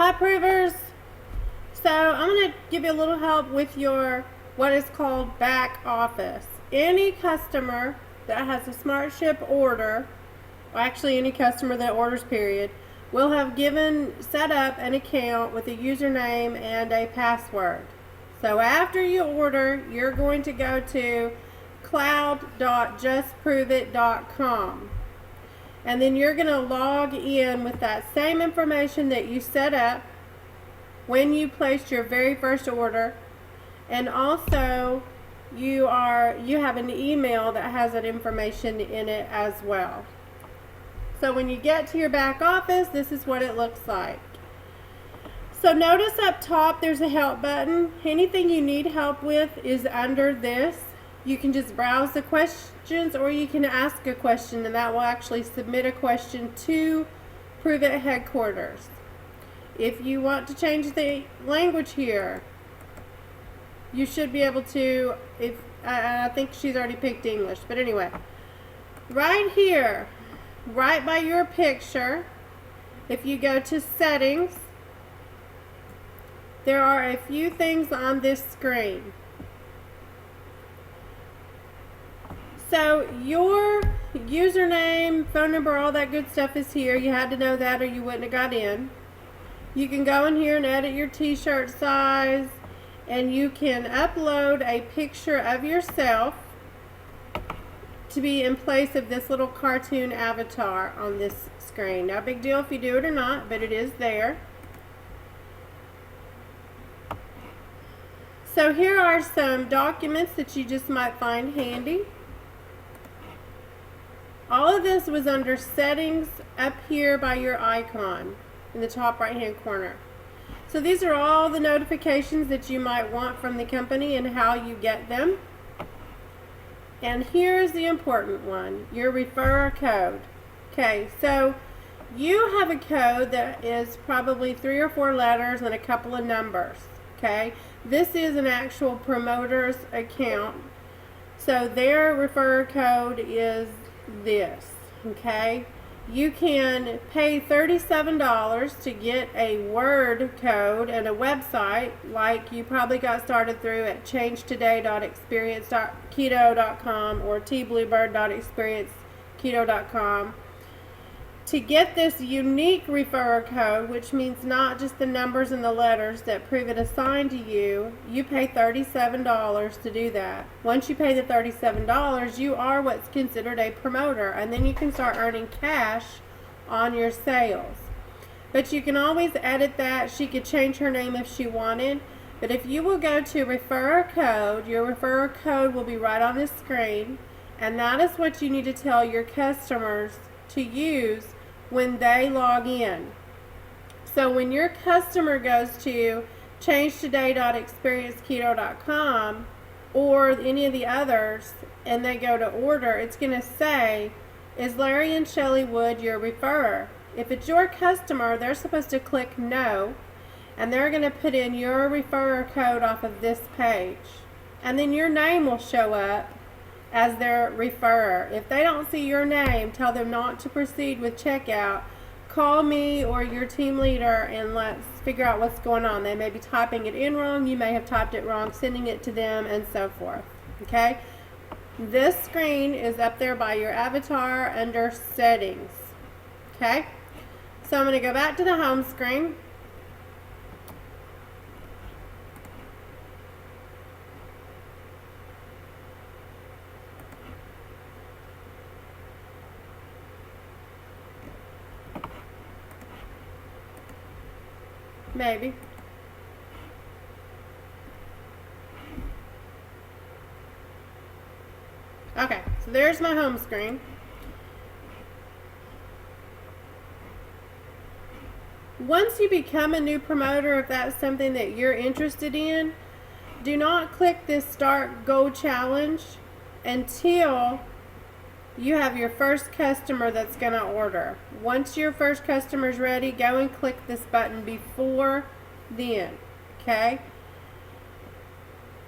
Hi Provers! So I'm going to give you a little help with your what is called back office. Any customer that has a SmartShip order, or actually any customer that orders period, will have set up an account with a username and a password. So after you order, you're going to go to cloud.justproveit.com. And then you're going to log in with that same information that you set up when you placed your very first order, and also you have an email that has that information in it as well. So when you get to your back office, this is what it looks like. So notice up top there's a help button. Anything you need help with is under this. You can just browse the questions, or you can ask a question, and that will actually submit a question to Pruver headquarters. If you want to change the language here, you should be able to. I think she's already picked English, but anyway, right here, right by your picture, if you go to settings, there are a few things on this screen. So your username, phone number, all that good stuff is here. You had to know that or you wouldn't have got in. You can go in here and edit your t-shirt size, and you can upload a picture of yourself to be in place of this little cartoon avatar on this screen. No big deal if you do it or not, but it is there. So here are some documents that you just might find handy. All of this was under settings up here by your icon in the top right hand corner. So these are all the notifications that you might want from the company and how you get them. And here's the important one, your referrer code. Okay, so you have a code that is probably 3 or 4 letters and a couple of numbers. Okay, this is an actual promoter's account. So their referrer code is this. Okay, you can pay $37 to get a word code and a website like you probably got started through at changetoday.experience.keto.com or tbluebird.experienceketo.com. To get this unique referrer code, which means not just the numbers and the letters that Pruver assigned to you, you pay $37 to do that. Once you pay the $37, you are what's considered a promoter, and then you can start earning cash on your sales. But you can always edit that. She could change her name if she wanted. But if you will go to referrer code, your referrer code will be right on this screen, and that is what you need to tell your customers to use when they log in. So when your customer goes to changetoday.experienceketo.com or any of the others and they go to order, it's going to say, is Larry and Shelley Wood your referrer? If it's your customer, they're supposed to click no, and they're going to put in your referrer code off of this page, and then your name will show up as their referrer. If they don't see your name, tell them not to proceed with checkout. Call me or your team leader and let's figure out what's going on. They may be typing it in wrong, you may have typed it wrong, sending it to them, and so forth. Okay? This screen is up there by your avatar under settings. Okay? So I'm going to go back to the home screen. Maybe. Okay, so there's my home screen. Once you become a new promoter, if that's something that you're interested in, do not click this Start Go Challenge until you have your first customer that's going to order. Once your first customer is ready, go and click this button before then. Okay?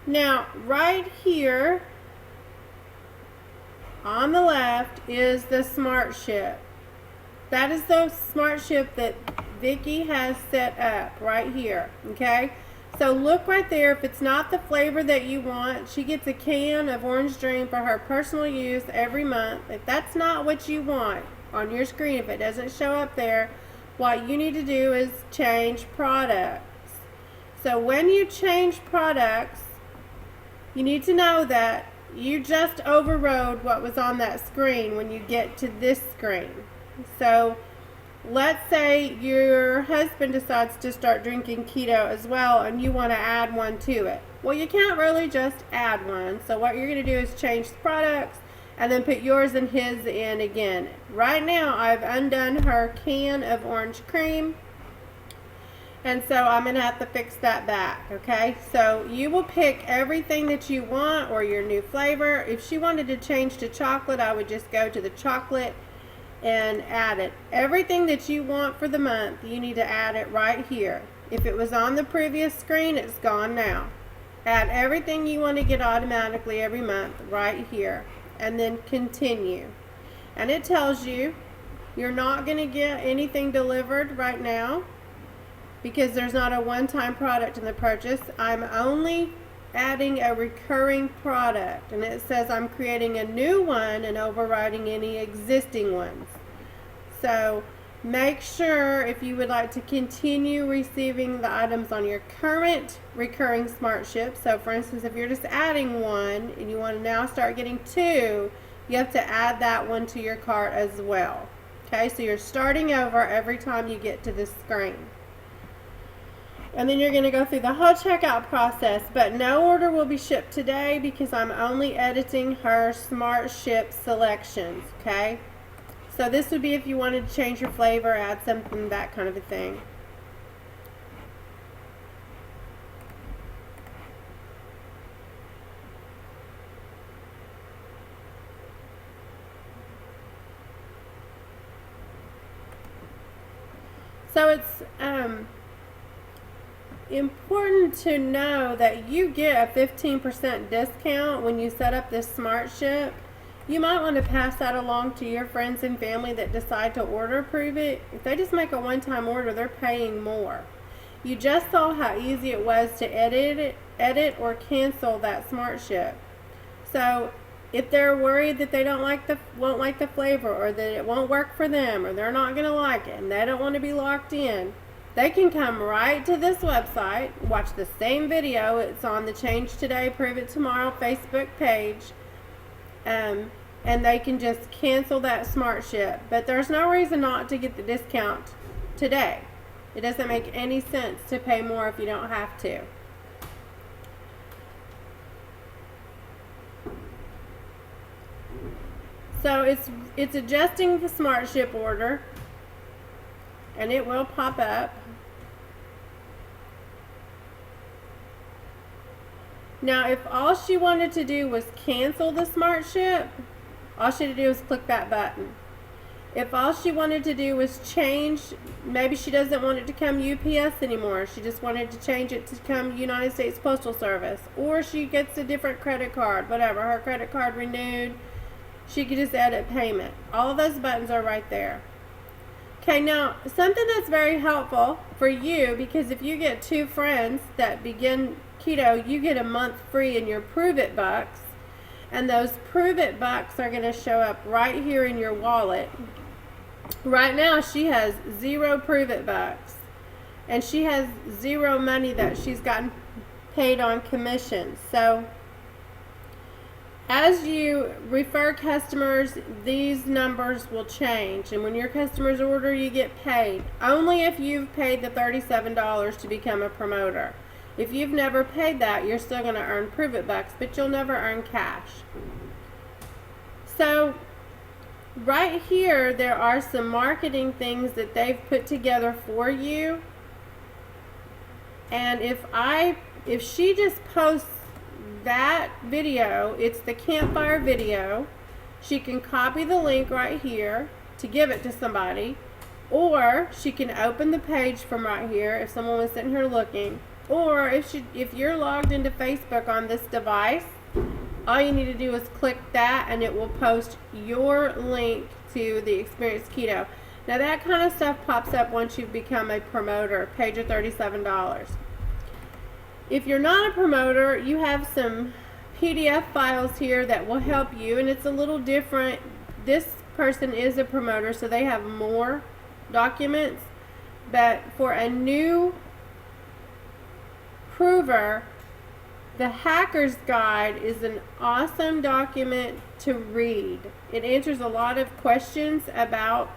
Now, right here on the left is the SmartShip. That is the SmartShip that Vicky has set up right here, okay? So look right there. If it's not the flavor that you want, she gets a can of Orange Dream for her personal use every month. If that's not what you want on your screen, if it doesn't show up there, what you need to do is change products. So when you change products, you need to know that you just overrode what was on that screen when you get to this screen. So let's say your husband decides to start drinking keto as well and you want to add one to it. Well, you can't really just add one. So what you're going to do is change the products and then put yours and his in again. Right now I've undone her can of orange cream. And so I'm going to have to fix that back, okay? So you will pick everything that you want or your new flavor. If she wanted to change to chocolate, I would just go to the chocolate and add it. Everything that you want for the month, you need to add it right here. If it was on the previous screen, it's gone now. Add everything you want to get automatically every month right here. And then continue. And it tells you you're not going to get anything delivered right now, because there's not a one-time product in the purchase. I'm only adding a recurring product, and it says I'm creating a new one and overriding any existing ones. So make sure if you would like to continue receiving the items on your current recurring smart ship. So for instance, if you're just adding one and you want to now start getting two, you have to add that one to your cart as well. Okay, so you're starting over every time you get to this screen. And then you're going to go through the whole checkout process, but no order will be shipped today because I'm only editing her smart ship selections, okay? So this would be if you wanted to change your flavor, add something, that kind of a thing. So it's important to know that you get a 15% discount when you set up this smart ship. You might want to pass that along to your friends and family that decide to order Pruver. If they just make a one-time order, they're paying more. You just saw how easy it was to edit or cancel that smart ship. So if they're worried that they won't like the flavor, or that it won't work for them, or they're not going to like it and they don't want to be locked in, they can come right to this website, watch the same video. It's on the Change Today, Prove It Tomorrow Facebook page, and they can just cancel that smart ship. But there's no reason not to get the discount today. It doesn't make any sense to pay more if you don't have to. So it's adjusting the smart ship order, and it will pop up. Now, if all she wanted to do was cancel the smart ship, all she had to do was click that button. If all she wanted to do was change, maybe she doesn't want it to come UPS anymore, she just wanted to change it to come United States Postal Service, or she gets a different credit card, whatever, her credit card renewed, she could just edit payment. All of those buttons are right there. Okay, now something that's very helpful for you, because if you get two friends that begin keto, you get a month free in your Prove It bucks, and those Prove It bucks are going to show up right here in your wallet. Right now she has 0 Prove It bucks, and she has 0 money that she's gotten paid on commission. So as you refer customers, these numbers will change, and when your customers order, you get paid only if you've paid the $37 to become a promoter. If you've never paid that, you're still going to earn Prove It bucks, but you'll never earn cash. So right here, there are some marketing things that they've put together for you. And if she just posts that video, it's the campfire video, she can copy the link right here to give it to somebody, or she can open the page from right here if someone was sitting here looking. Or if you're logged into Facebook on this device, all you need to do is click that and it will post your link to the Experience Keto. Now that kind of stuff pops up once you've become a promoter, paid your $37. If you're not a promoter, you have some PDF files here that will help you, and it's a little different. This person is a promoter, so they have more documents, but for a new Pruver, the Hacker's Guide is an awesome document to read. It answers a lot of questions about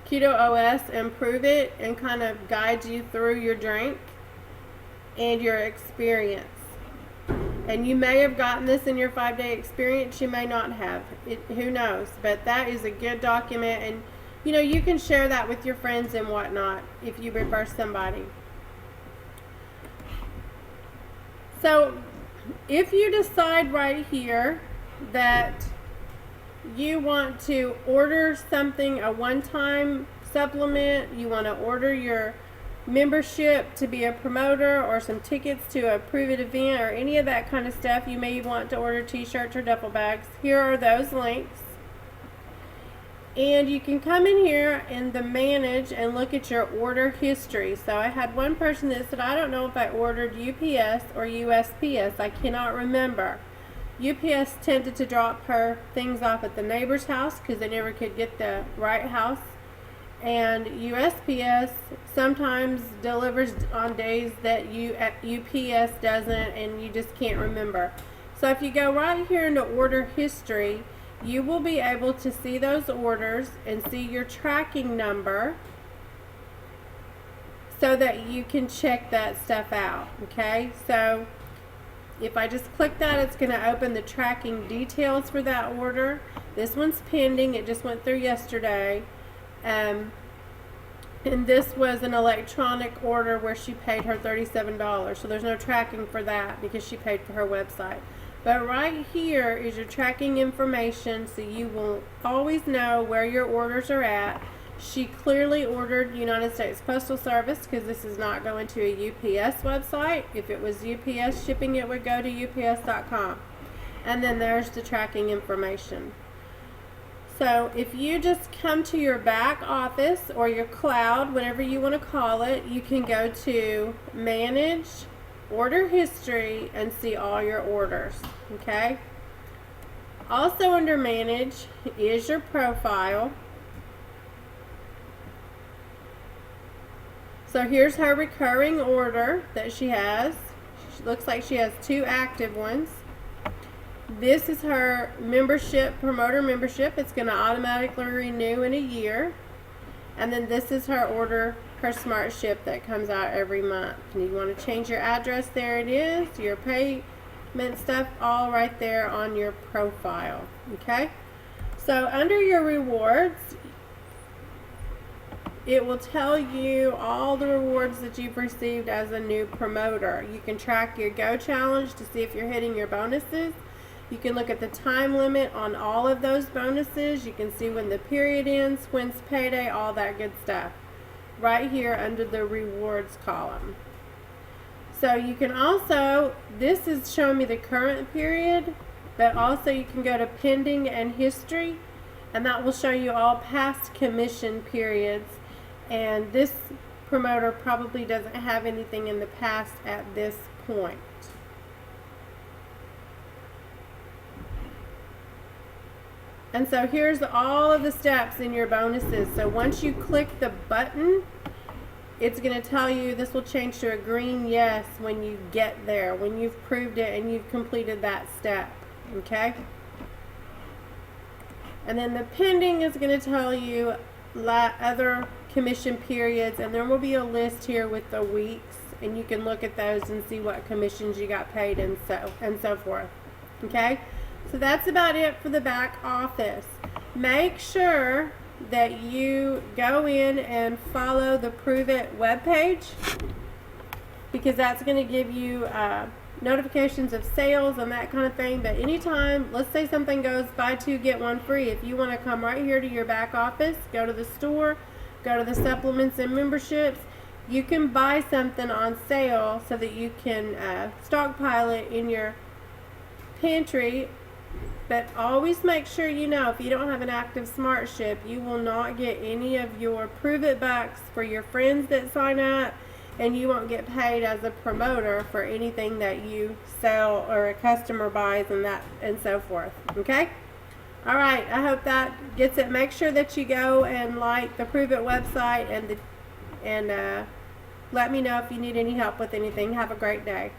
Keto OS and Prove It, and kind of guides you through your drink and your experience. And you may have gotten this in your 5-day experience, you may not have. Who knows? But that is a good document, and you know, you can share that with your friends and whatnot if you refer somebody. So if you decide right here that you want to order something, a one-time supplement, you want to order your membership to be a promoter, or some tickets to a Prove It event, or any of that kind of stuff, you may want to order t-shirts or duffel bags. Here are those links. And you can come in here in the manage and look at your order history. So I had one person that said, I don't know if I ordered UPS or USPS. I cannot remember. UPS tended to drop her things off at the neighbor's house because they never could get the right house. And USPS sometimes delivers on days that UPS doesn't, and you just can't remember. So if you go right here into order history, you will be able to see those orders and see your tracking number so that you can check that stuff out. Okay, so if I just click that, it's going to open the tracking details for that order. This one's pending, it just went through yesterday. And this was an electronic order where she paid her $37, so there's no tracking for that because she paid for her website. But right here is your tracking information, so you will always know where your orders are at. She clearly ordered United States Postal Service because this is not going to a UPS website. If it was UPS shipping, it would go to ups.com. And then there's the tracking information. So if you just come to your back office or your cloud, whatever you want to call it, you can go to Manage, Order History, and see all your orders. Okay? Also under Manage is your profile. So here's her recurring order that she has. She looks like she has 2 active ones. This is her membership, promoter membership. It's going to automatically renew in a year. And then this is her order, her smart ship that comes out every month. And you want to change your address, there it is. Your payment stuff, all right there on your profile. Okay? So under your rewards, it will tell you all the rewards that you've received as a new promoter. You can track your Go Challenge to see if you're hitting your bonuses. You can look at the time limit on all of those bonuses. You can see when the period ends, when's payday, all that good stuff. Right here under the rewards column. So you can also, this is showing me the current period, but also you can go to pending and history, and that will show you all past commission periods. And this promoter probably doesn't have anything in the past at this point. And so here's all of the steps in your bonuses. So once you click the button, it's going to tell you, this will change to a green yes when you get there, when you've proved it and you've completed that step. Okay? And then the pending is going to tell you other commission periods, and there will be a list here with the weeks, and you can look at those and see what commissions you got paid and so forth. Okay? So that's about it for the back office. Make sure that you go in and follow the Prove It webpage, because that's going to give you notifications of sales and that kind of thing. But anytime, let's say something goes buy 2 get 1 free, if you want to come right here to your back office, go to the store, go to the supplements and memberships, you can buy something on sale so that you can stockpile it in your pantry. but always make sure you know if you don't have an active smart ship, you will not get any of your Prove It bucks for your friends that sign up, and you won't get paid as a promoter for anything that you sell or a customer buys and so forth. Okay? All right, I hope that gets it. Make sure that you go and like the Prove It website and let me know if you need any help with anything. Have a great day.